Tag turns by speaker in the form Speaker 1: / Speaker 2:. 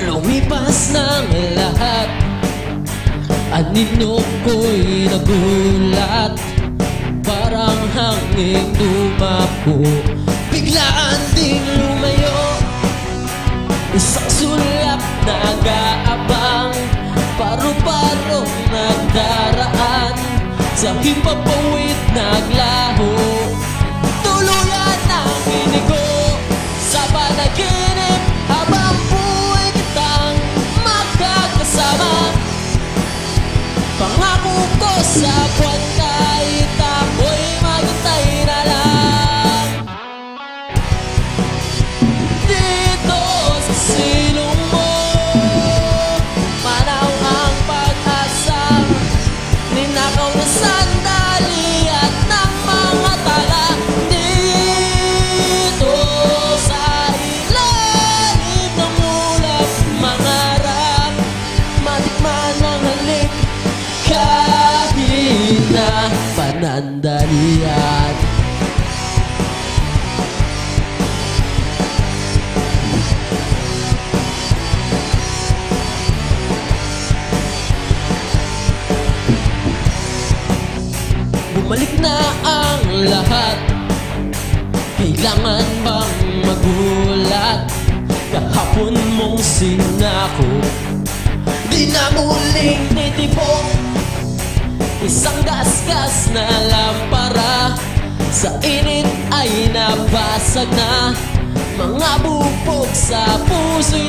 Speaker 1: Lumipas ng lahat, anino ko'y nagulat. Parang hanging dumapo, biglaan ding lumayo. Isang sulap na nag-aabang, paru-parong nagdaraan. Sa himpapawid naglaho, tuluyan ang inigo sa panaginip. Habang buhay kitang makakasama, pangako ko sa buwan kahit ako'y maghintay na lang. Dito sa silong mo, manaw ang pag-asa, ninakaw na sandali at ng mga tala. Dito sa ilalim ng ulap, mangarap, matikman ang halik kahit na panandalian. Bumalik na ang lahat, kailangan bang magulat? Kahapon mong sinako, di na muling titipon. Isang gasgas na lampara, sa init ay nabasag na. Mga bubog sa puso'y